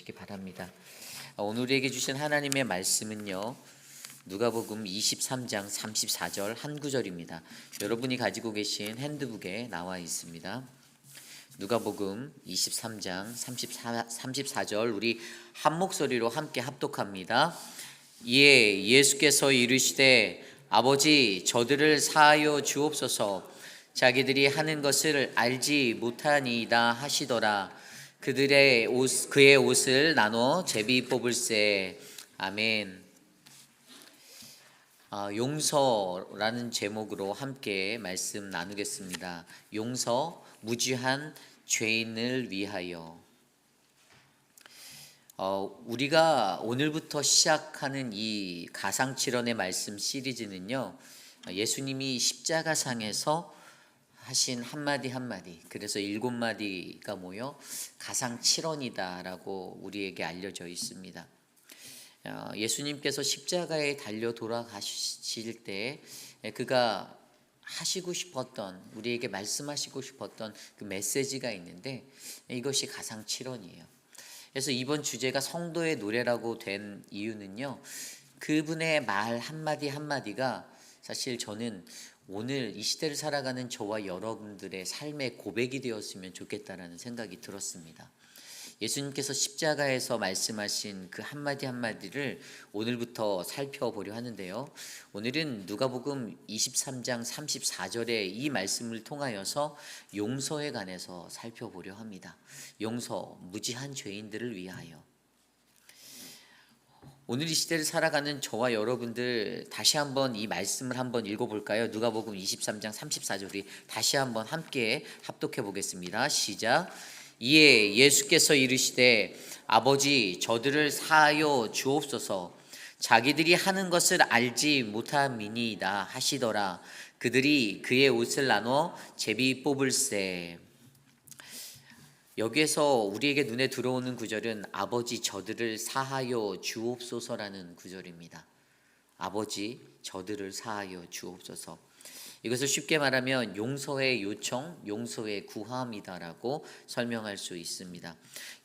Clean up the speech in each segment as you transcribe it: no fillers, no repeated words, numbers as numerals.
되시기 바랍니다. 오늘 우리에게 주신 하나님의 말씀은요, 누가복음 23장 34절 한 구절입니다. 여러분이 가지고 계신 핸드북에 나와 있습니다. 누가복음 23장 34절 우리 한 목소리로 함께 합독합니다. 이에 예수께서 이르시되 아버지 저들을 사하여 주옵소서. 자기들이 하는 것을 알지 못하니이다 하시더라. 그의 옷을 나눠 제비 뽑을세. 아멘. 용서라는 제목으로 함께 말씀 나누겠습니다. 용서, 무죄한 죄인을 위하여. 우리가 오늘부터 시작하는 이 가상칠언의 말씀 시리즈는요, 예수님이 십자가상에서 하신 한마디 한마디, 그래서 7마디가 모여 가상칠언이다라고 우리에게 알려져 있습니다. 예수님께서 십자가에 달려 돌아가실 때 그가 하시고 싶었던, 우리에게 말씀하시고 싶었던 그 메시지가 있는데, 이것이 가상칠언이에요. 그래서 이번 주제가 성도의 노래라고 된 이유는요, 그분의 말 한마디 한마디가 사실 저는 오늘 이 시대를 살아가는 저와 여러분들의 삶의 고백이 되었으면 좋겠다라는 생각이 들었습니다. 예수님께서 십자가에서 말씀하신 그 한마디 한마디를 오늘부터 살펴보려 하는데요, 오늘은 누가복음 23장 34절의 이 말씀을 통하여서 용서에 관해서 살펴보려 합니다. 용서, 무지한 죄인들을 위하여. 오늘 이 시대를 살아가는 저와 여러분들, 다시 한번 이 말씀을 한번 읽어볼까요? 누가복음 23장 34절 우리 다시 한번 함께 합독해 보겠습니다. 시작. 이에 예수께서 이르시되 아버지 저들을 사하여 주옵소서. 자기들이 하는 것을 알지 못함이니이다 하시더라. 그들이 그의 옷을 나눠 제비 뽑을세. 여기에서 우리에게 눈에 들어오는 구절은 아버지 저들을 사하여 주옵소서라는 구절입니다. 아버지 저들을 사하여 주옵소서. 이것을 쉽게 말하면 용서의 요청, 용서의 구함이다라고 설명할 수 있습니다.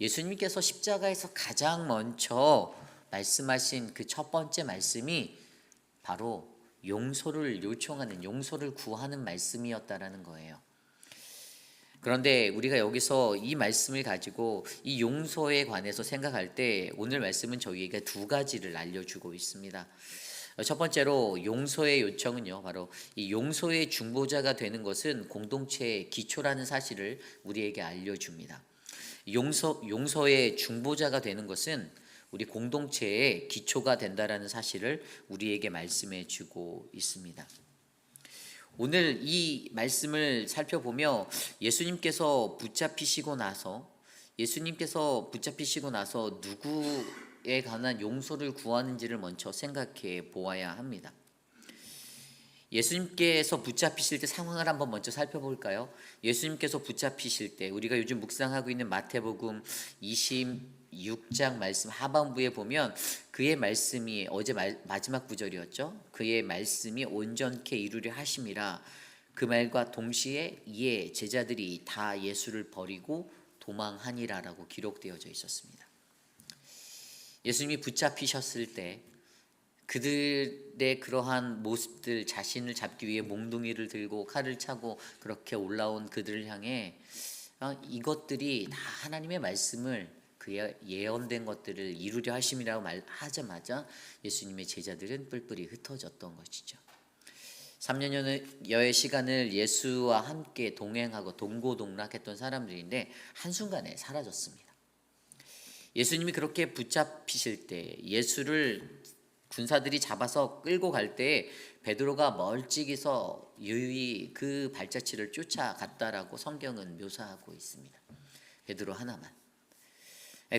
예수님께서 십자가에서 가장 먼저 말씀하신 그 첫 번째 말씀이 바로 용서를 요청하는, 용서를 구하는 말씀이었다라는 거예요. 그런데 우리가 여기서 이 말씀을 가지고 이 용서에 관해서 생각할 때 오늘 말씀은 저희에게 두 가지를 알려주고 있습니다. 첫 번째로 용서의 요청은요, 바로 이 용서의 중보자가 되는 것은 공동체의 기초라는 사실을 우리에게 알려줍니다. 용서의 중보자가 되는 것은 우리 공동체의 기초가 된다라는 사실을 우리에게 말씀해 주고 있습니다. 오늘 이 말씀을 살펴보며 예수님께서 붙잡히시고 나서 누구에 관한 용서를 구하는지를 먼저 생각해 보아야 합니다. 예수님께서 붙잡히실 때 상황을 한번 먼저 살펴볼까요? 예수님께서 붙잡히실 때 우리가 요즘 묵상하고 있는 마태복음 26장 말씀 하반부에 보면 그의 말씀이 어제 마지막 구절이었죠. 그의 말씀이 온전케 이루려 하심이라. 그 말과 동시에 이에 제자들이 다 예수를 버리고 도망하니라라고 기록되어져 있었습니다. 예수님이 붙잡히셨을 때 그들의 그러한 모습들, 자신을 잡기 위해 몽둥이를 들고 칼을 차고 그렇게 올라온 그들을 향해 이것들이 다 하나님의 말씀을, 그의 예언된 것들을 이루려 하심이라고 말하자마자 예수님의 제자들은 뿔뿔이 흩어졌던 것이죠. 3년여의 시간을 예수와 함께 동행하고 동고동락했던 사람들인데 한순간에 사라졌습니다. 예수님이 그렇게 붙잡히실 때, 예수를 군사들이 잡아서 끌고 갈 때 베드로가 멀찍이서 유유히 그 발자취를 쫓아갔다라고 성경은 묘사하고 있습니다. 베드로 하나만.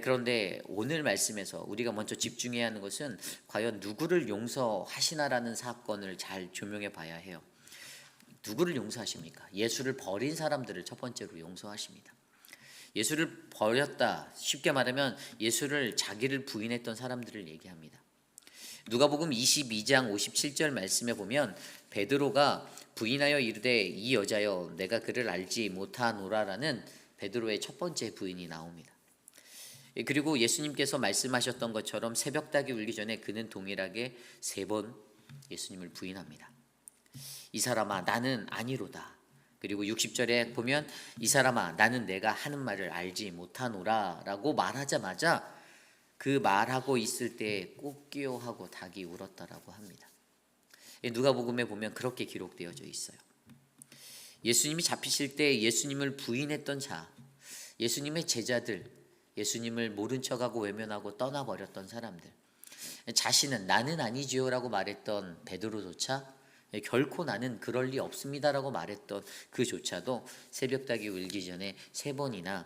그런데 오늘 말씀에서 우리가 먼저 집중해야 하는 것은 과연 누구를 용서하시나라는 사건을 잘 조명해 봐야 해요. 누구를 용서하십니까? 예수를 버린 사람들을 첫 번째로 용서하십니다. 예수를 버렸다, 쉽게 말하면 예수를 자기를 부인했던 사람들을 얘기합니다. 누가복음 22장 57절 말씀에 보면 베드로가 부인하여 이르되 이 여자여 내가 그를 알지 못하노라라는 베드로의 첫 번째 부인이 나옵니다. 그리고 예수님께서 말씀하셨던 것처럼 새벽닭이 울기 전에 그는 동일하게 3번 예수님을 부인합니다. 이 사람아 나는 아니로다. 그리고 60절에 보면 이 사람아 나는 내가 하는 말을 알지 못하노라 라고 말하자마자 그 말하고 있을 때 꽃기호하고 닭이 울었다라고 합니다. 누가복음에 보면 그렇게 기록되어져 있어요. 예수님이 잡히실 때 예수님을 부인했던 자, 예수님의 제자들, 예수님을 모른 척하고 외면하고 떠나버렸던 사람들, 자신은 나는 아니지요라고 말했던 베드로조차 결코 나는 그럴 리 없습니다라고 말했던 그조차도 새벽닭이 울기 전에 3번이나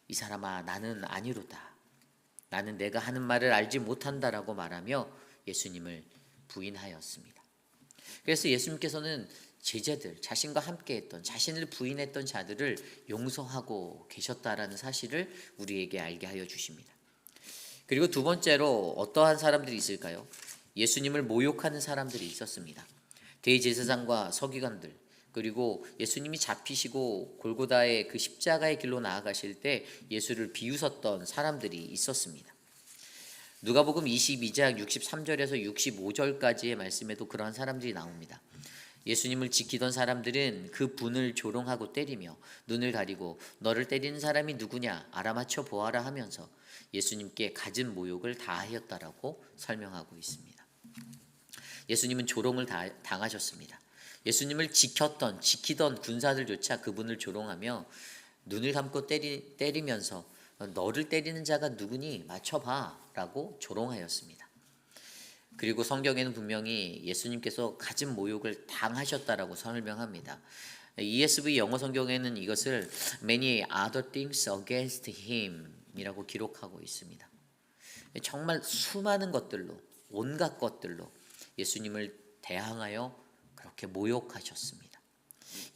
이 사람아 나는 아니로다. 나는 내가 하는 말을 알지 못한다라고 말하며 예수님을 부인하였습니다. 그래서 예수님께서는 제자들, 자신과 함께했던, 자신을 부인했던 자들을 용서하고 계셨다라는 사실을 우리에게 알게 하여 주십니다. 그리고 두 번째로 어떠한 사람들이 있을까요? 예수님을 모욕하는 사람들이 있었습니다. 대제사장과 서기관들, 그리고 예수님이 잡히시고 골고다의 그 십자가의 길로 나아가실 때 예수를 비웃었던 사람들이 있었습니다. 누가복음 22장 63절에서 65절까지의 말씀에도 그러한 사람들이 나옵니다. 예수님을 지키던 사람들은 그 분을 조롱하고 때리며 눈을 가리고 너를 때리는 사람이 누구냐 알아맞혀 보아라 하면서 예수님께 갖은 모욕을 다하였다라고 설명하고 있습니다. 예수님은 조롱을 당하셨습니다. 예수님을 지키던 군사들조차 그분을 조롱하며 눈을 감고 때리면서 너를 때리는 자가 누구니 맞춰봐 라고 조롱하였습니다. 그리고 성경에는 분명히 예수님께서 갖은 모욕을 당하셨다라고 설명합니다. ESV 영어 성경에는 이것을 many other things against him 이라고 기록하고 있습니다. 정말 수많은 것들로, 온갖 것들로 예수님을 대항하여 그렇게 모욕하셨습니다.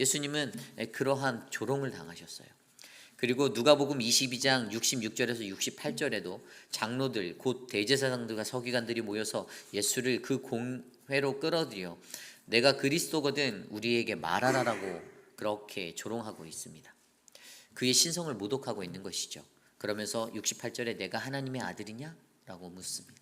예수님은 그러한 조롱을 당하셨어요. 그리고 누가복음 22장 66절에서 68절에도 장로들 곧 대제사장들과 서기관들이 모여서 예수를 그 공회로 끌어들여 내가 그리스도거든 우리에게 말하라라고 그렇게 조롱하고 있습니다. 그의 신성을 모독하고 있는 것이죠. 그러면서 68절에 내가 하나님의 아들이냐? 라고 묻습니다.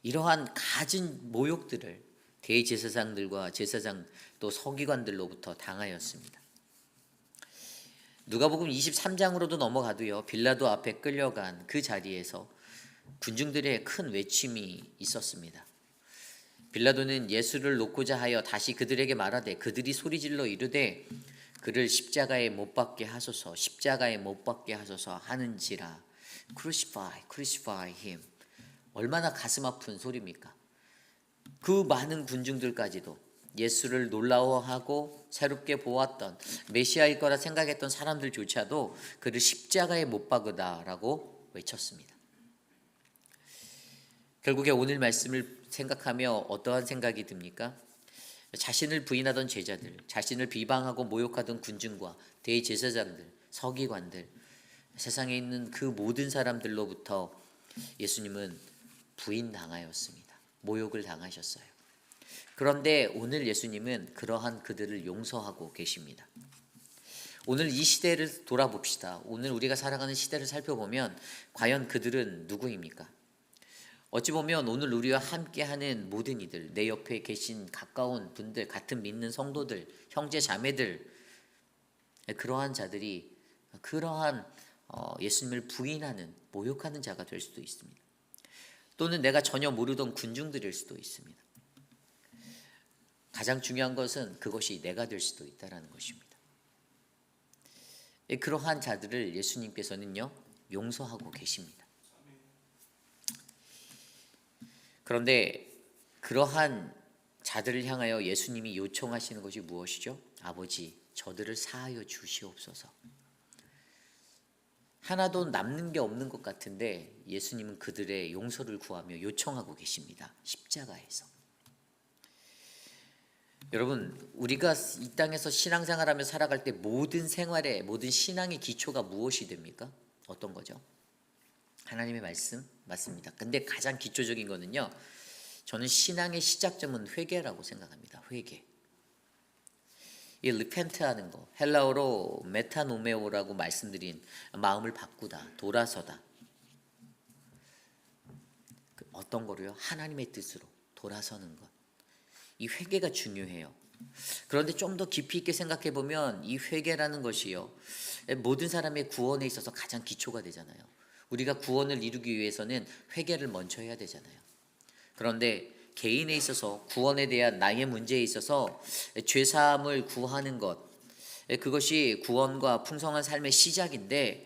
이러한 갖은 모욕들을 대제사장들과 제사장 또 서기관들로부터 당하였습니다. 누가복음 23장으로도 넘어가도요. 빌라도 앞에 끌려간 그 자리에서 군중들의 큰 외침이 있었습니다. 빌라도는 예수를 놓고자 하여 다시 그들에게 말하되 그들이 소리질러 이르되 그를 십자가에 못 박게 하소서 십자가에 못 박게 하소서 하는지라. Crucify him. 얼마나 가슴 아픈 소리입니까? 그 많은 군중들까지도 예수를 놀라워하고 새롭게 보았던 메시아일 거라 생각했던 사람들조차도 그를 십자가에 못 박으다라고 외쳤습니다. 결국에 오늘 말씀을 생각하며 어떠한 생각이 듭니까? 자신을 부인하던 제자들, 자신을 비방하고 모욕하던 군중과 대제사장들, 서기관들, 세상에 있는 그 모든 사람들로부터 예수님은 부인당하였습니다. 모욕을 당하셨어요. 그런데 오늘 예수님은 그러한 그들을 용서하고 계십니다. 오늘 이 시대를 돌아봅시다. 오늘 우리가 살아가는 시대를 살펴보면 과연 그들은 누구입니까? 어찌 보면 오늘 우리와 함께하는 모든 이들, 내 옆에 계신 가까운 분들, 같은 믿는 성도들, 형제 자매들, 그러한 자들이 그러한 예수님을 부인하는, 모욕하는 자가 될 수도 있습니다. 또는 내가 전혀 모르던 군중들일 수도 있습니다. 가장 중요한 것은 그것이 내가 될 수도 있다는 것입니다. 그러한 자들을 예수님께서는요 용서하고 계십니다. 그런데 그러한 자들을 향하여 예수님이 요청하시는 것이 무엇이죠? 아버지, 저들을 사하여 주시옵소서. 하나도 남는 게 없는 것 같은데 예수님은 그들의 용서를 구하며 요청하고 계십니다. 십자가에서. 여러분, 우리가 이 땅에서 신앙생활하며 살아갈 때 모든 생활의 모든 신앙의 기초가 무엇이 됩니까? 어떤 거죠? 하나님의 말씀 맞습니다. 근데 가장 기초적인 거는요, 저는 신앙의 시작점은 회개라고 생각합니다. 회개. 이 리펜트하는 거, 헬라어로 메타노메오라고 말씀드린 마음을 바꾸다, 돌아서다. 어떤 거로요? 하나님의 뜻으로 돌아서는 것. 이 회개가 중요해요. 그런데 좀 더 깊이 있게 생각해 보면 이 회개라는 것이요, 모든 사람의 구원에 있어서 가장 기초가 되잖아요. 우리가 구원을 이루기 위해서는 회개를 먼저 해야 되잖아요. 그런데 개인에 있어서 구원에 대한 나의 문제에 있어서 죄 사함을 구하는 것, 그것이 구원과 풍성한 삶의 시작인데,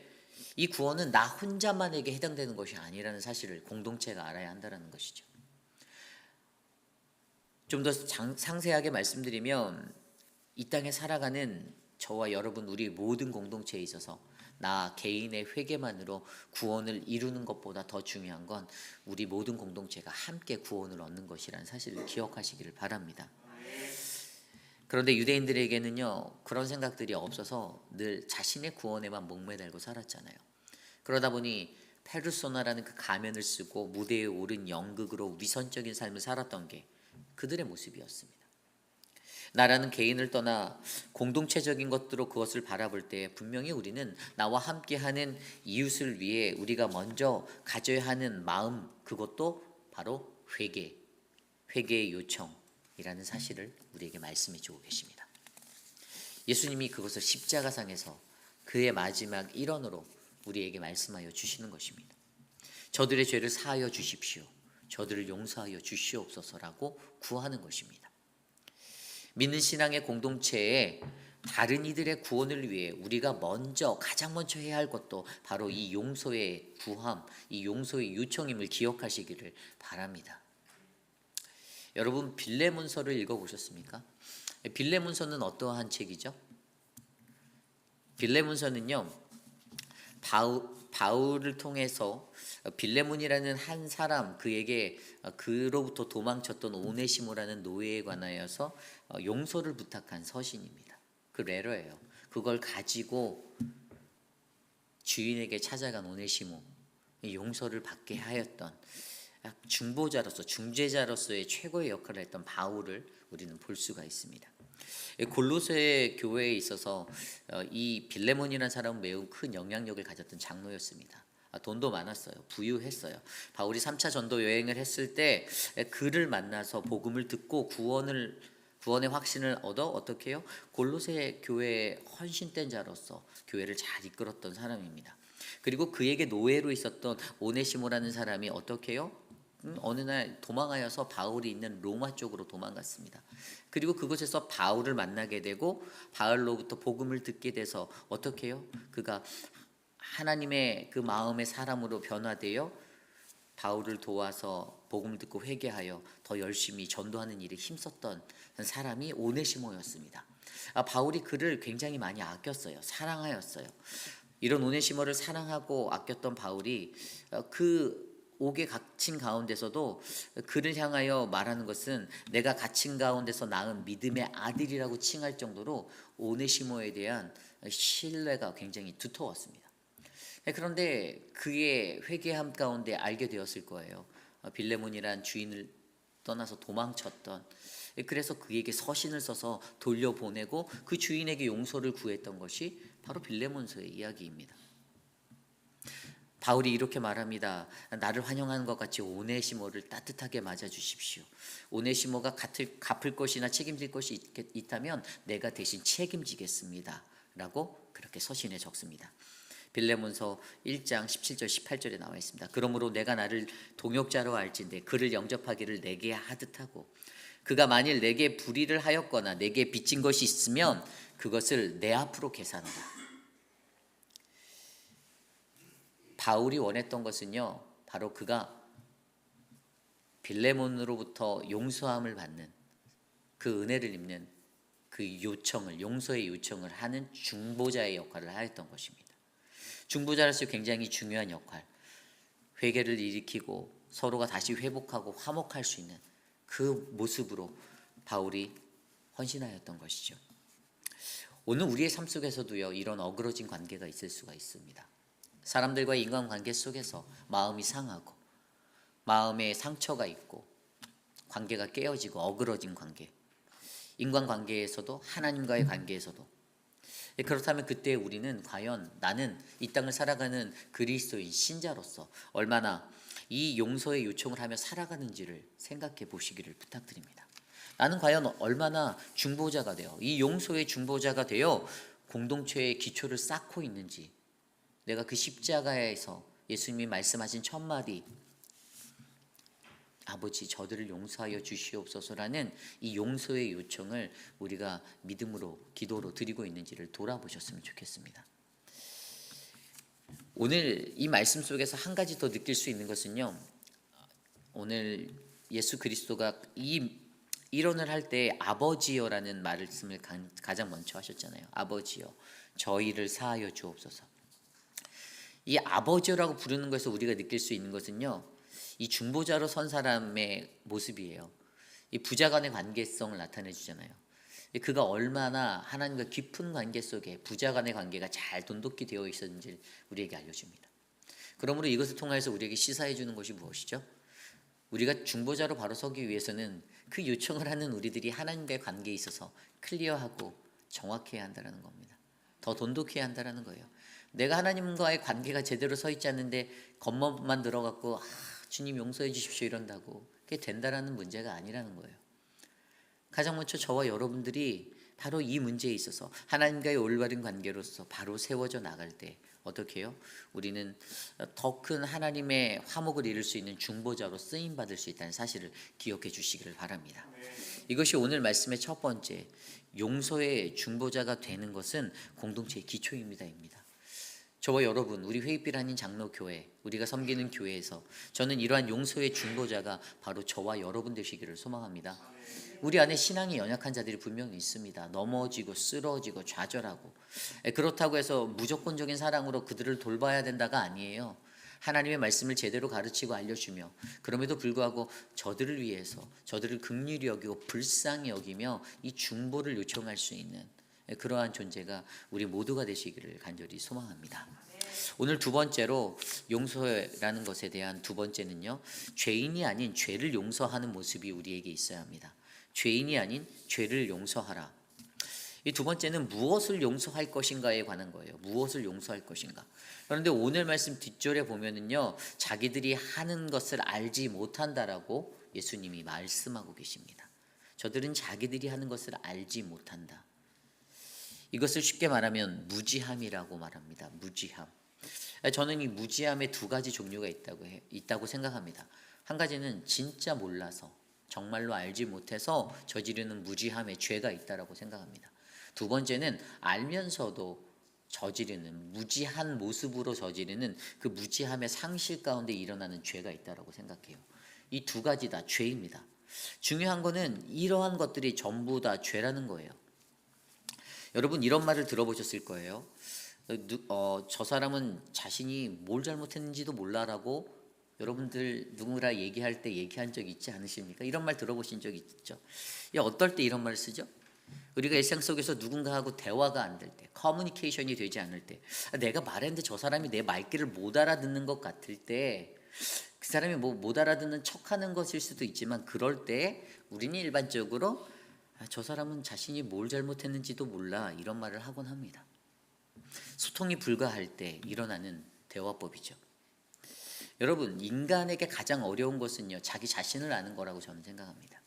이 구원은 나 혼자만에게 해당되는 것이 아니라는 사실을 공동체가 알아야 한다는 것이죠. 좀 더 상세하게 말씀드리면, 이 땅에 살아가는 저와 여러분, 우리 모든 공동체에 있어서 나 개인의 회개만으로 구원을 이루는 것보다 더 중요한 건 우리 모든 공동체가 함께 구원을 얻는 것이라는 사실을 기억하시기를 바랍니다. 그런데 유대인들에게는요, 그런 생각들이 없어서 늘 자신의 구원에만 목매달고 살았잖아요. 그러다 보니 페르소나라는 그 가면을 쓰고 무대에 오른 연극으로 위선적인 삶을 살았던 게 그들의 모습이었습니다. 나라는 개인을 떠나 공동체적인 것들로 그것을 바라볼 때 분명히 우리는 나와 함께하는 이웃을 위해 우리가 먼저 가져야 하는 마음, 그것도 바로 회개의 요청이라는 사실을 우리에게 말씀해 주고 계십니다. 예수님이 그것을 십자가상에서 그의 마지막 일언으로 우리에게 말씀하여 주시는 것입니다. 저들의 죄를 사하여 주십시오. 저들을 용서하여 주시옵소서라고 구하는 것입니다. 믿는 신앙의 공동체에 다른 이들의 구원을 위해 우리가 가장 먼저 해야 할 것도 바로 이 용서의 구함, 이 용서의 요청임을 기억하시기를 바랍니다. 여러분, 빌레몬서를 읽어보셨습니까? 빌레몬서는 어떠한 책이죠? 빌레몬서는요, 바울을 통해서 빌레몬이라는 한 사람, 그에게 그로부터 도망쳤던 오네시모라는 노예에 관하여서 용서를 부탁한 서신입니다. 그 레터예요. 그걸 가지고 주인에게 찾아간 오네시모, 용서를 받게 하였던 중재자로서의 최고의 역할을 했던 바울을 우리는 볼 수가 있습니다. 골로새 교회에 있어서 이 빌레몬이라는 사람은 매우 큰 영향력을 가졌던 장로였습니다. 돈도 많았어요. 부유했어요. 바울이 3차 전도 여행을 했을 때 그를 만나서 복음을 듣고 구원의 확신을 얻어 어떻게 해요? 골로새 교회의 헌신된 자로서 교회를 잘 이끌었던 사람입니다. 그리고 그에게 노예로 있었던 오네시모라는 사람이 어떻게 해요? 어느 날 도망하여서 바울이 있는 로마 쪽으로 도망갔습니다. 그리고 그곳에서 바울을 만나게 되고 바울로부터 복음을 듣게 돼서 어떻게 해요? 그가 하나님의 그 마음의 사람으로 변화되어 바울을 도와서 복음을 듣고 회개하여 더 열심히 전도하는 일에 힘썼던 사람이 오네시모였습니다. 바울이 그를 굉장히 많이 아꼈어요. 사랑하였어요. 이런 오네시모를 사랑하고 아꼈던 바울이 그 옥에 갇힌 가운데서도 그를 향하여 말하는 것은 내가 갇힌 가운데서 낳은 믿음의 아들이라고 칭할 정도로 오네시모에 대한 신뢰가 굉장히 두터웠습니다. 그런데 그의 회개함 가운데 알게 되었을 거예요. 빌레몬이란 주인을 떠나서 도망쳤던, 그래서 그에게 서신을 써서 돌려보내고 그 주인에게 용서를 구했던 것이 바로 빌레몬서의 이야기입니다. 바울이 이렇게 말합니다. 나를 환영하는 것 같이 오네시모를 따뜻하게 맞아주십시오. 오네시모가 갚을 것이나 책임질 것이 있다면 내가 대신 책임지겠습니다. 라고 그렇게 서신에 적습니다. 빌레몬서 1장 17절 18절에 나와 있습니다. 그러므로 내가 나를 동역자로 알진대 그를 영접하기를 내게 하듯하고 그가 만일 내게 불의를 하였거나 내게 빚진 것이 있으면 그것을 내 앞으로 계산하라. 바울이 원했던 것은요, 바로 그가 빌레몬으로부터 용서함을 받는 그 은혜를 입는 그 용서의 요청을 하는 중보자의 역할을 하였던 것입니다. 중보자로서 굉장히 중요한 역할, 회개를 일으키고 서로가 다시 회복하고 화목할 수 있는 그 모습으로 바울이 헌신하였던 것이죠. 오늘 우리의 삶 속에서도요, 이런 어그러진 관계가 있을 수가 있습니다. 사람들과의 인간관계 속에서 마음이 상하고 마음에 상처가 있고 관계가 깨어지고 어그러진 관계, 인간관계에서도 하나님과의 관계에서도 그렇다면 그때 우리는 과연 나는 이 땅을 살아가는 그리스도인 신자로서 얼마나 이 용서의 요청을 하며 살아가는지를 생각해 보시기를 부탁드립니다. 나는 과연 얼마나 중보자가 되어 이 용서의 중보자가 되어 공동체의 기초를 쌓고 있는지, 내가 그 십자가에서 예수님이 말씀하신 첫 마디 아버지 저들을 용서하여 주시옵소서라는 이 용서의 요청을 우리가 믿음으로 기도로 드리고 있는지를 돌아보셨으면 좋겠습니다. 오늘 이 말씀 속에서 한 가지 더 느낄 수 있는 것은요, 오늘 예수 그리스도가 이 이론을 할 때 아버지여라는 말씀을 가장 먼저 하셨잖아요. 아버지여 저희를 사하여 주옵소서. 이 아버지라고 부르는 것에서 우리가 느낄 수 있는 것은요, 이 중보자로 선 사람의 모습이에요. 이 부자 간의 관계성을 나타내 주잖아요. 그가 얼마나 하나님과 깊은 관계 속에 부자 간의 관계가 잘 돈독히 되어 있었는지 우리에게 알려줍니다. 그러므로 이것을 통해서 우리에게 시사해 주는 것이 무엇이죠? 우리가 중보자로 바로 서기 위해서는 그 요청을 하는 우리들이 하나님과의 관계에 있어서 클리어하고 정확해야 한다는 겁니다. 더 돈독해야 한다는 거예요. 내가 하나님과의 관계가 제대로 서 있지 않는데 겉멋만 들어갖고 주님 용서해 주십시오 이런다고 그게 된다라는 문제가 아니라는 거예요. 가장 먼저 저와 여러분들이 바로 이 문제에 있어서 하나님과의 올바른 관계로서 바로 세워져 나갈 때 어떻게 해요? 우리는 더 큰 하나님의 화목을 이룰 수 있는 중보자로 쓰임받을 수 있다는 사실을 기억해 주시기를 바랍니다. 이것이 오늘 말씀의 첫 번째, 용서의 중보자가 되는 것은 공동체의 기초입니다입니다. 저와 여러분, 우리 회의빛 아닌 장로교회, 우리가 섬기는 교회에서 저는 이러한 용서의 중보자가 바로 저와 여러분 되시기를 소망합니다. 우리 안에 신앙이 연약한 자들이 분명히 있습니다. 넘어지고 쓰러지고 좌절하고, 그렇다고 해서 무조건적인 사랑으로 그들을 돌봐야 된다가 아니에요. 하나님의 말씀을 제대로 가르치고 알려주며, 그럼에도 불구하고 저들을 위해서 저들을 긍휼히 여기고 불쌍히 여기며 이 중보를 요청할 수 있는 그러한 존재가 우리 모두가 되시기를 간절히 소망합니다. 오늘 두 번째로 용서라는 것에 대한 두 번째는요, 죄인이 아닌 죄를 용서하는 모습이 우리에게 있어야 합니다. 죄인이 아닌 죄를 용서하라. 이 두 번째는 무엇을 용서할 것인가에 관한 거예요. 무엇을 용서할 것인가. 그런데 오늘 말씀 뒷절에 보면은요, 자기들이 하는 것을 알지 못한다라고 예수님이 말씀하고 계십니다. 저들은 자기들이 하는 것을 알지 못한다. 이것을 쉽게 말하면 무지함이라고 말합니다. 무지함. 저는 이 무지함의 두 가지 종류가 있다고 생각합니다. 한 가지는 진짜 몰라서 정말로 알지 못해서 저지르는 무지함의 죄가 있다라고 생각합니다. 두 번째는 알면서도 저지르는 무지한 모습으로 저지르는 그 무지함의 상실 가운데 일어나는 죄가 있다라고 생각해요. 이 두 가지 다 죄입니다. 중요한 거는 이러한 것들이 전부 다 죄라는 거예요. 여러분 이런 말을 들어보셨을 거예요. 저 사람은 자신이 뭘 잘못했는지도 몰라라고 여러분들 누구라 얘기할 때 얘기한 적 있지 않으십니까? 이런 말 들어보신 적 있죠? 어떨 때 이런 말을 쓰죠? 우리가 일상 속에서 누군가하고 대화가 안 될 때, 커뮤니케이션이 되지 않을 때, 내가 말했는데 저 사람이 내 말귀를 못 알아듣는 것 같을 때, 그 사람이 못 알아듣는 척하는 것일 수도 있지만 그럴 때 우리는 일반적으로 저 사람은 자신이 뭘 잘못했는지도 몰라 이런 말을 하곤 합니다. 소통이 불가할 때 일어나는 대화법이죠. 여러분 인간에게 가장 어려운 것은요 자기 자신을 아는 거라고 저는 생각합니다.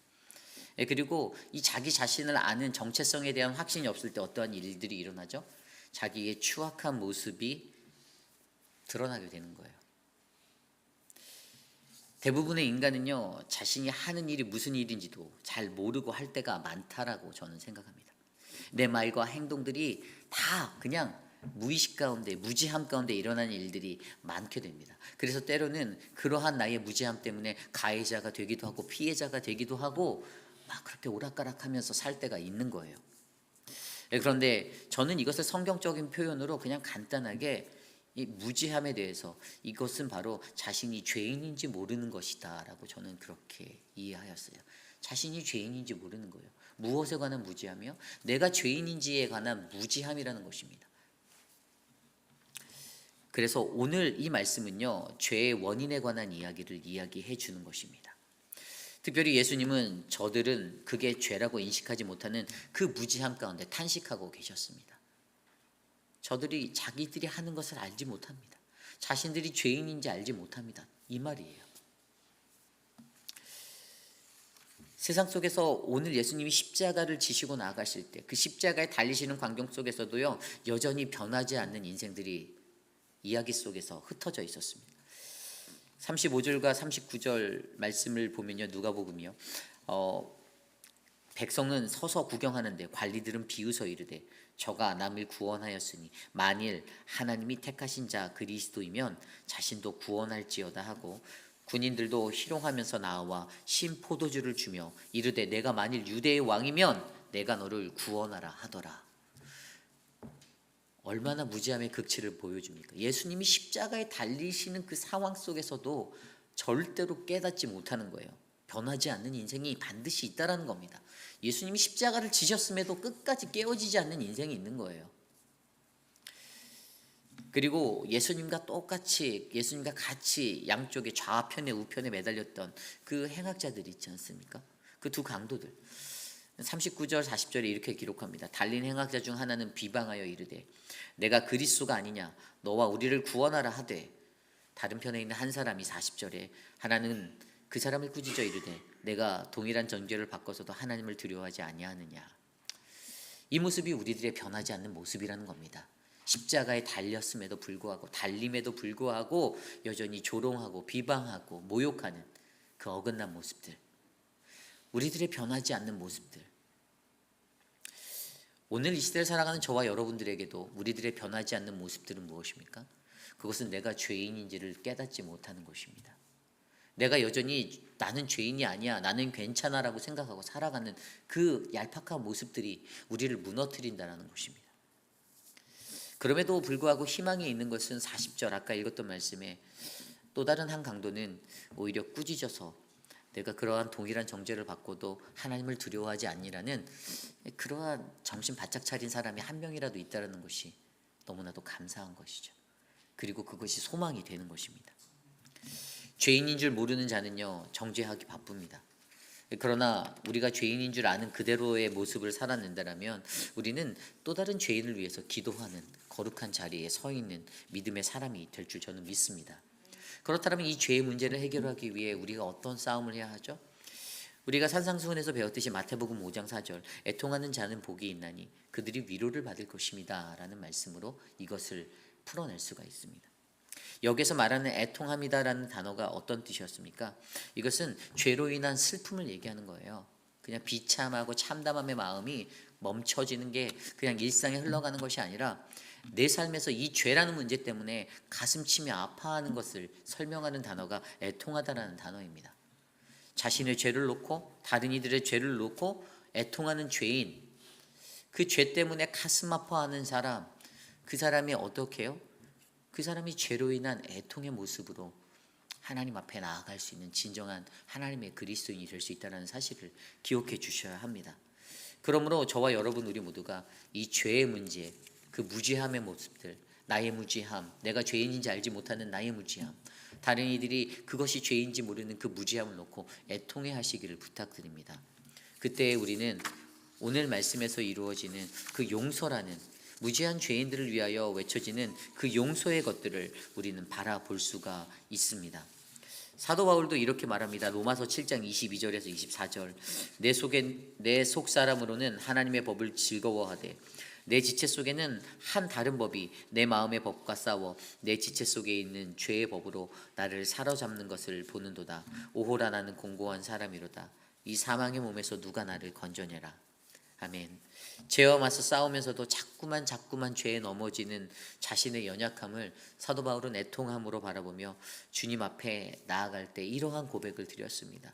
그리고 이 자기 자신을 아는 정체성에 대한 확신이 없을 때 어떠한 일들이 일어나죠? 자기의 추악한 모습이 드러나게 되는 거예요. 대부분의 인간은요 자신이 하는 일이 무슨 일인지도 잘 모르고 할 때가 많다라고 저는 생각합니다. 내 말과 행동들이 다 그냥 무의식 가운데 무지함 가운데 일어나는 일들이 많게 됩니다. 그래서 때로는 그러한 나의 무지함 때문에 가해자가 되기도 하고 피해자가 되기도 하고 막 그렇게 오락가락하면서 살 때가 있는 거예요. 그런데 저는 이것을 성경적인 표현으로 그냥 간단하게 이 무지함에 대해서 이것은 바로 자신이 죄인인지 모르는 것이다 라고 저는 그렇게 이해하였어요. 자신이 죄인인지 모르는 거예요. 무엇에 관한 무지함이요? 내가 죄인인지에 관한 무지함이라는 것입니다. 그래서 오늘 이 말씀은요 죄의 원인에 관한 이야기를 이야기해 주는 것입니다. 특별히 예수님은 저들은 그게 죄라고 인식하지 못하는 그 무지함 가운데 탄식하고 계셨습니다. 저들이 자기들이 하는 것을 알지 못합니다. 자신들이 죄인인지 알지 못합니다. 이 말이에요. 세상 속에서 오늘 예수님이 십자가를 지시고 나아가실 때 그 십자가에 달리시는 광경 속에서도요, 여전히 변하지 않는 인생들이 이야기 속에서 흩어져 있었습니다. 35절과 39절 말씀을 보면요, 누가복음이요. 백성은 서서 구경하는데 관리들은 비웃어 이르되 저가 남을 구원하였으니 만일 하나님이 택하신 자 그리스도이면 자신도 구원할지어다 하고, 군인들도 희롱하면서 나와 신 포도주를 주며 이르되 내가 만일 유대의 왕이면 내가 너를 구원하라 하더라. 얼마나 무지함의 극치를 보여줍니까? 예수님이 십자가에 달리시는 그 상황 속에서도 절대로 깨닫지 못하는 거예요. 변하지 않는 인생이 반드시 있다라는 겁니다. 예수님이 십자가를 지셨음에도 끝까지 깨어지지 않는 인생이 있는 거예요. 그리고 예수님과 같이 양쪽에 좌편에 우편에 매달렸던 그 행악자들이 있지 않습니까? 그 두 강도들. 39절 40절에 이렇게 기록합니다. 달린 행악자 중 하나는 비방하여 이르되 내가 그리스도가 아니냐 너와 우리를 구원하라 하되, 다른 편에 있는 한 사람이 40절에 하나는 그 사람을 꾸짖어 이르되 내가 동일한 전제를 바꿔서도 하나님을 두려워하지 아니하느냐. 이 모습이 우리들의 변하지 않는 모습이라는 겁니다. 십자가에 달렸음에도 불구하고, 달림에도 불구하고 여전히 조롱하고 비방하고 모욕하는 그 어긋난 모습들, 우리들의 변하지 않는 모습들. 오늘 이 시대를 살아가는 저와 여러분들에게도 우리들의 변하지 않는 모습들은 무엇입니까? 그것은 내가 죄인인지를 깨닫지 못하는 것입니다. 내가 여전히 나는 죄인이 아니야, 나는 괜찮아라고 생각하고 살아가는 그 얄팍한 모습들이 우리를 무너뜨린다는 것입니다. 그럼에도 불구하고 희망이 있는 것은 40절 아까 읽었던 말씀에 또 다른 한 강도는 오히려 꾸짖어서 내가 그러한 동일한 정죄를 받고도 하나님을 두려워하지 않니라는 그러한 정신 바짝 차린 사람이 한 명이라도 있다는 것이 너무나도 감사한 것이죠. 그리고 그것이 소망이 되는 것입니다. 죄인인 줄 모르는 자는요, 정죄하기 바쁩니다. 그러나 우리가 죄인인 줄 아는 그대로의 모습을 살아낸다면 우리는 또 다른 죄인을 위해서 기도하는 거룩한 자리에 서 있는 믿음의 사람이 될 줄 저는 믿습니다. 그렇다면 이 죄의 문제를 해결하기 위해 우리가 어떤 싸움을 해야 하죠? 우리가 산상수훈에서 배웠듯이 마태복음 5장 4절 애통하는 자는 복이 있나니 그들이 위로를 받을 것입니다 라는 말씀으로 이것을 풀어낼 수가 있습니다. 여기서 말하는 애통함이다라는 단어가 어떤 뜻이었습니까? 이것은 죄로 인한 슬픔을 얘기하는 거예요. 그냥 비참하고 참담함의 마음이 멈춰지는 게 그냥 일상에 흘러가는 것이 아니라 내 삶에서 이 죄라는 문제 때문에 가슴 치며 아파하는 것을 설명하는 단어가 애통하다라는 단어입니다. 자신의 죄를 놓고 다른 이들의 죄를 놓고 애통하는 죄인, 그 죄 때문에 가슴 아파하는 사람, 그 사람이 어떻게 해요? 그 사람이 죄로 인한 애통의 모습으로 하나님 앞에 나아갈 수 있는 진정한 하나님의 그리스도인이 될 수 있다는 사실을 기억해 주셔야 합니다. 그러므로 저와 여러분 우리 모두가 이 죄의 문제, 그 무지함의 모습들, 나의 무지함, 내가 죄인인지 알지 못하는 나의 무지함, 다른 이들이 그것이 죄인지 모르는 그 무지함을 놓고 애통해 하시기를 부탁드립니다. 그때 우리는 오늘 말씀에서 이루어지는 그 용서라는, 무지한 죄인들을 위하여 외쳐지는 그 용서의 것들을 우리는 바라볼 수가 있습니다. 사도 바울도 이렇게 말합니다. 로마서 7장 22절에서 24절 내 속 사람으로는 하나님의 법을 즐거워하되 내 지체 속에는 한 다른 법이 내 마음의 법과 싸워 내 지체 속에 있는 죄의 법으로 나를 사로잡는 것을 보는도다. 오호라 나는 공고한 사람이로다. 이 사망의 몸에서 누가 나를 건져내라. 아멘. 죄와 맞서 싸우면서도 자꾸만 죄에 넘어지는 자신의 연약함을 사도 바울은 애통함으로 바라보며 주님 앞에 나아갈 때 이러한 고백을 드렸습니다.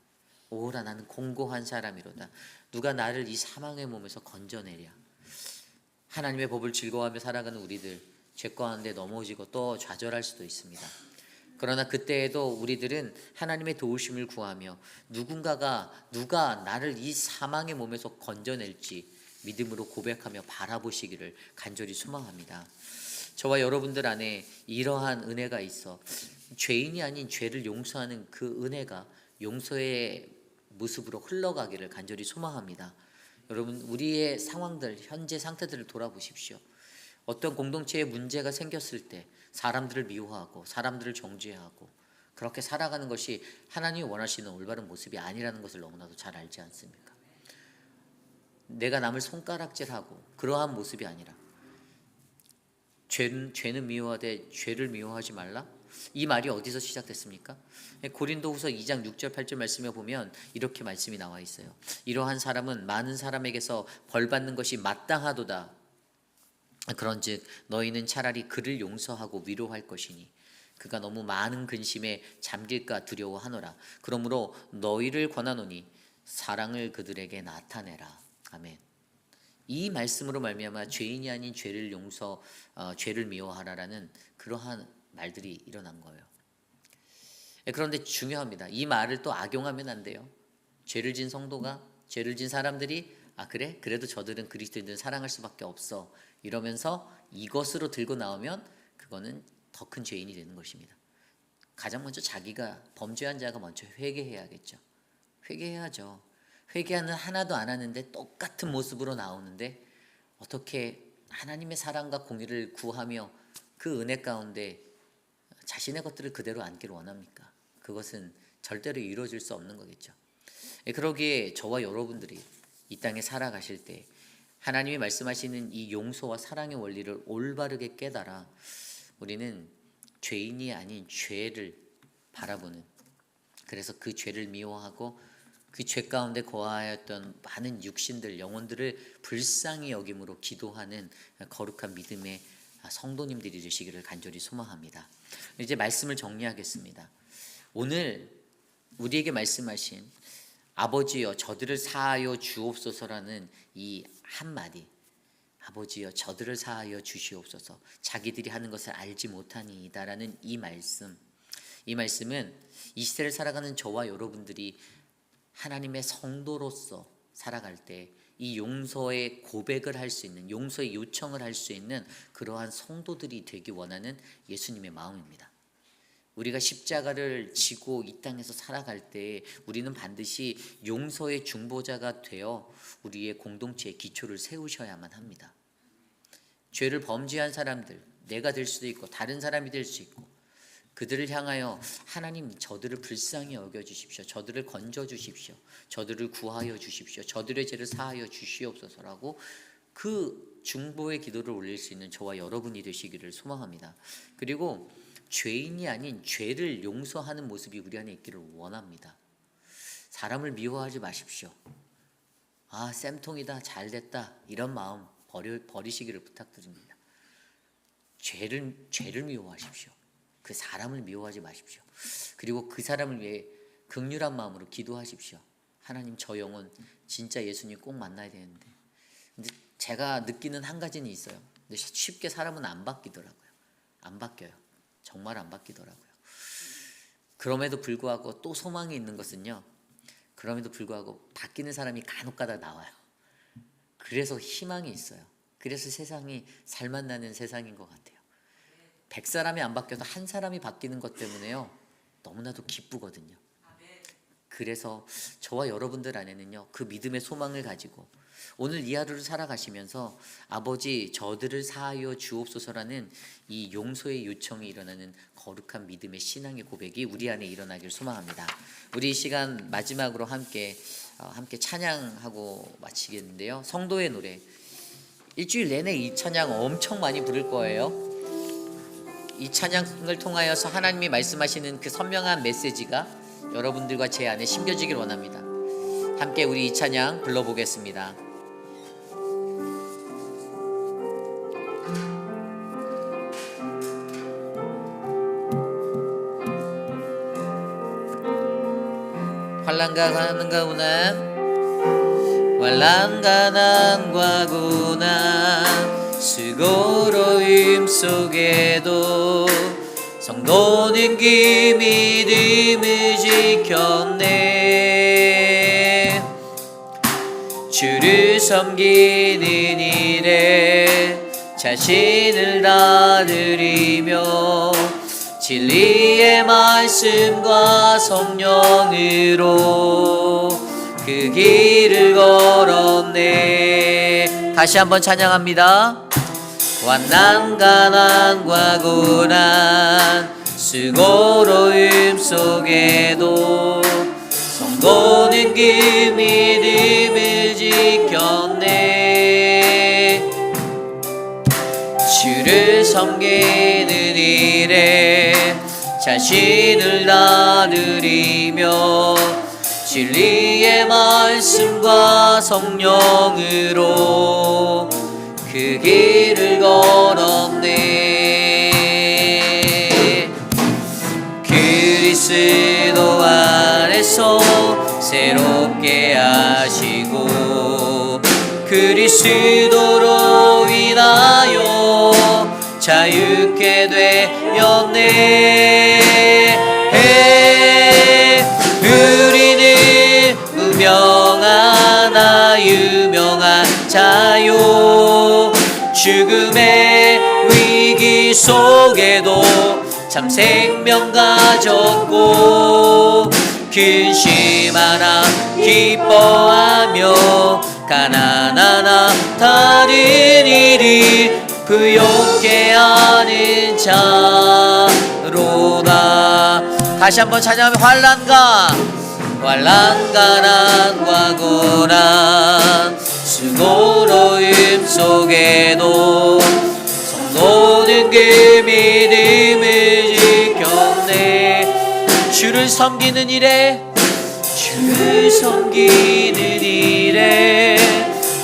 오라 나는 공고한 사람이로다. 누가 나를 이 사망의 몸에서 건져내랴. 하나님의 법을 즐거워하며 살아가는 우리들, 죄 가운데 넘어지고 또 좌절할 수도 있습니다. 그러나 그때에도 우리들은 하나님의 도우심을 구하며 누가 나를 이 사망의 몸에서 건져낼지 믿음으로 고백하며 바라보시기를 간절히 소망합니다. 저와 여러분들 안에 이러한 은혜가 있어 죄인이 아닌 죄를 용서하는 그 은혜가 용서의 모습으로 흘러가기를 간절히 소망합니다. 여러분, 우리의 상황들, 현재 상태들을 돌아보십시오. 어떤 공동체에 문제가 생겼을 때 사람들을 미워하고 사람들을 정죄하고 그렇게 살아가는 것이 하나님이 원하시는 올바른 모습이 아니라는 것을 너무나도 잘 알지 않습니까? 내가 남을 손가락질하고 그러한 모습이 아니라 죄는 미워하되 죄를 미워하지 말라? 이 말이 어디서 시작됐습니까? 고린도후서 2장 6절 8절 말씀에 보면 이렇게 말씀이 나와 있어요. 이러한 사람은 많은 사람에게서 벌받는 것이 마땅하도다. 그런즉 너희는 차라리 그를 용서하고 위로할 것이니 그가 너무 많은 근심에 잠길까 두려워하노라. 그러므로 너희를 권하노니 사랑을 그들에게 나타내라. 아멘. 이 말씀으로 말미암아 죄인이 아닌 죄를 미워하라라는 그러한 말들이 일어난 거예요. 그런데 중요합니다. 이 말을 또 악용하면 안 돼요. 죄를 진 성도가, 죄를 진 사람들이 그래? 그래도 저들은 그리스도인들을 사랑할 수밖에 없어. 이러면서 이것으로 들고 나오면 그거는 더 큰 죄인이 되는 것입니다. 가장 먼저 자기가 범죄한 자가 먼저 회개해야겠죠. 회개해야죠. 회개하는 하나도 안 하는데 똑같은 모습으로 나오는데 어떻게 하나님의 사랑과 공의를 구하며 그 은혜 가운데 자신의 것들을 그대로 안기를 원합니까? 그것은 절대로 이루어질 수 없는 거겠죠. 그러기에 저와 여러분들이 이 땅에 살아가실 때 하나님이 말씀하시는 이 용서와 사랑의 원리를 올바르게 깨달아 우리는 죄인이 아닌 죄를 바라보는, 그래서 그 죄를 미워하고 그 죄 가운데 거하였던 많은 육신들, 영혼들을 불쌍히 여김으로 기도하는 거룩한 믿음의 성도님들이 되시기를 간절히 소망합니다. 이제 말씀을 정리하겠습니다. 오늘 우리에게 말씀하신 아버지여 저들을 사하여 주옵소서라는 이 한마디, 아버지여 저들을 사하여 주시옵소서, 자기들이 하는 것을 알지 못하니이다라는 이 말씀은 이 시대를 살아가는 저와 여러분들이 하나님의 성도로서 살아갈 때 이 용서의 고백을 할 수 있는, 용서의 요청을 할 수 있는 그러한 성도들이 되기 원하는 예수님의 마음입니다. 우리가 십자가를 지고 이 땅에서 살아갈 때 우리는 반드시 용서의 중보자가 되어 우리의 공동체의 기초를 세우셔야만 합니다. 죄를 범죄한 사람들, 내가 될 수도 있고 다른 사람이 될 수 있고, 그들을 향하여 하나님 저들을 불쌍히 여겨주십시오, 저들을 건져주십시오, 저들을 구하여 주십시오, 저들의 죄를 사하여 주시옵소서라고 그 중보의 기도를 올릴 수 있는 저와 여러분이 되시기를 소망합니다. 그리고 죄인이 아닌 죄를 용서하는 모습이 우리 안에 있기를 원합니다. 사람을 미워하지 마십시오. 쌤통이다, 잘됐다, 이런 마음 버리시기를 부탁드립니다. 죄를 미워하십시오. 그 사람을 미워하지 마십시오. 그리고 그 사람을 위해 긍휼한 마음으로 기도하십시오. 하나님, 저 영혼 진짜 예수님 꼭 만나야 되는데, 근데 제가 느끼는 한 가지는 있어요. 근데 쉽게 사람은 안 바뀌더라고요. 안 바뀌어요. 정말 안 바뀌더라고요. 그럼에도 불구하고 또 소망이 있는 것은요, 그럼에도 불구하고 바뀌는 사람이 간혹가다 나와요. 그래서 희망이 있어요. 그래서 세상이 살맛 나는 세상인 것 같아요. 100사람이 안 바뀌어도 한 사람이 바뀌는 것 때문에요, 너무나도 기쁘거든요. 그래서 저와 여러분들 안에는요, 그 믿음의 소망을 가지고 오늘 이 하루를 살아가시면서 아버지 저들을 사하여 주옵소서라는 이 용서의 요청이 일어나는 거룩한 믿음의 신앙의 고백이 우리 안에 일어나길 소망합니다. 우리 이 시간 마지막으로 함께 찬양하고 마치겠는데요, 성도의 노래, 일주일 내내 이 찬양 엄청 많이 부를 거예요. 이 찬양을 통하여서 하나님이 말씀하시는 그 선명한 메시지가 여러분들과 제 안에 심겨지길 원합니다. 함께 우리 이 찬양 불러보겠습니다. 환난과 고난, 환난과 고난, 수고로움 속에도 성도는 그 믿음을 지켰네. 주를 섬기는 일에 자신을 다 드리며 진리의 말씀과 성령으로 그 길을 걸었네. 다시 한번 찬양합니다. 환난 가난과 고난 수고로움 속에도 성도는 그 믿음을 지켰네. 주를 섬기는 일에 자신을 나누리며 진리의 말씀과 성령으로 그 길을 걸었네. 그리스도 안에서 새롭게 하시고 그리스도로 인하여 자유케 되었네. 우리는 무명하나 유명한 자요. 죽음의 위기 속에도 참 생명 가졌고 근심하나 기뻐하며 가난하나 다른 일이 부욕해 하는 자로다. 다시 한번 찬양하며 환난과 가난과 고난 수고로움 속에도 성도는 그 믿음을 지켰네. 주를 섬기는 일에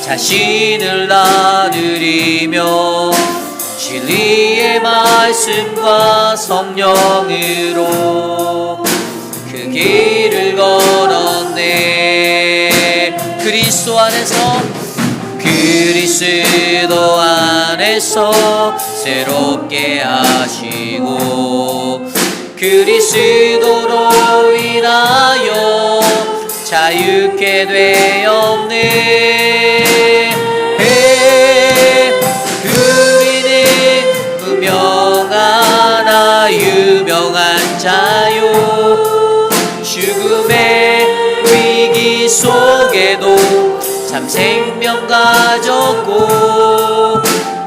자신을 나누리며 진리의 말씀과 성령으로 그 길을 걸었네. 그리스도 안에서 새롭게 하시고 그리스도로 인하여 자유케 되었네. 우리는 무명하나 유명한 자요. 죽음의 위기 속에도 참 생명 가졌고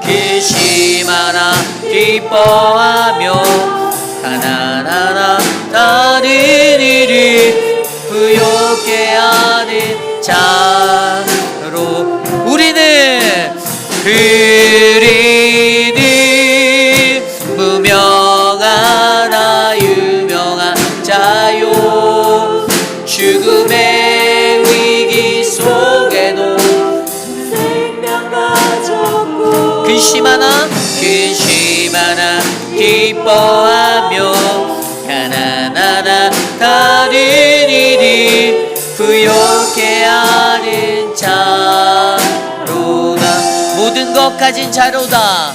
근심하나 기뻐하며 가난하나 다른 일이 부욕해 하는 자로 우리는 무명하나 유명한 자요. 죽음의 위기 속에도 생명 가졌고 근심하나 기뻐하며 가난하나 다른 일이 부욕해 하는 자로다. 모든 것 가진 자로다.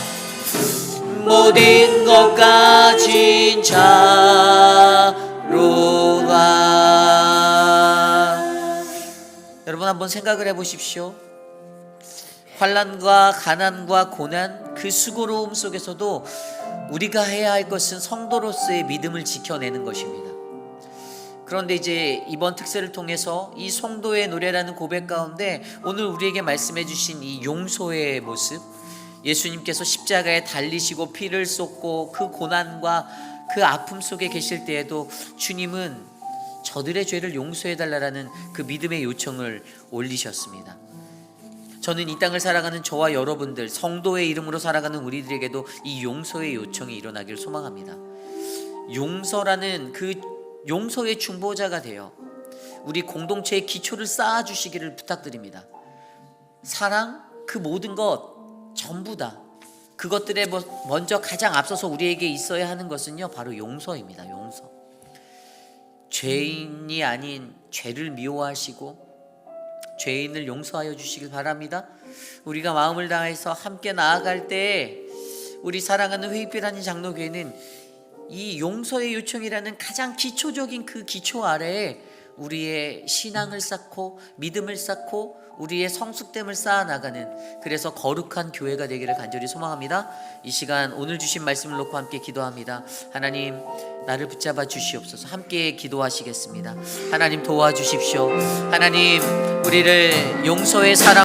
모든 것 가진 자로다. 여러분 한번 생각을 해보십시오. 환난과 가난과 고난 그 수고로움 속에서도 우리가 해야 할 것은 성도로서의 믿음을 지켜내는 것입니다. 그런데 이제 이번 특세를 통해서 이 성도의 노래라는 고백 가운데 오늘 우리에게 말씀해 주신 이 용서의 모습, 예수님께서 십자가에 달리시고 피를 쏟고 그 고난과 그 아픔 속에 계실 때에도 주님은 저들의 죄를 용서해 달라라는 그 믿음의 요청을 올리셨습니다. 저는 이 땅을 살아가는 저와 여러분들, 성도의 이름으로 살아가는 우리들에게도 이 용서의 요청이 일어나길 소망합니다. 용서라는 그 용서의 중보자가 되어 우리 공동체의 기초를 쌓아주시기를 부탁드립니다. 사랑, 그 모든 것 전부 다 그것들에 먼저 가장 앞서서 우리에게 있어야 하는 것은요, 바로 용서입니다. 용서. 죄인이 아닌 죄를 미워하시고 죄인을 용서하여 주시길 바랍니다. 우리가 마음을 다해서 함께 나아갈 때 우리 사랑하는 회의필하는 장로교회는 이 용서의 요청이라는 가장 기초적인 그 기초 아래에 우리의 신앙을 쌓고 믿음을 쌓고 우리의 성숙됨을 쌓아나가는, 그래서 거룩한 교회가 되기를 간절히 소망합니다. 이 시간 오늘 주신 말씀을 놓고 함께 기도합니다. 하나님, 나를 붙잡아 주시옵소서. 함께 기도하시겠습니다. 하나님 도와주십시오. 하나님, 우리를 용서의 사랑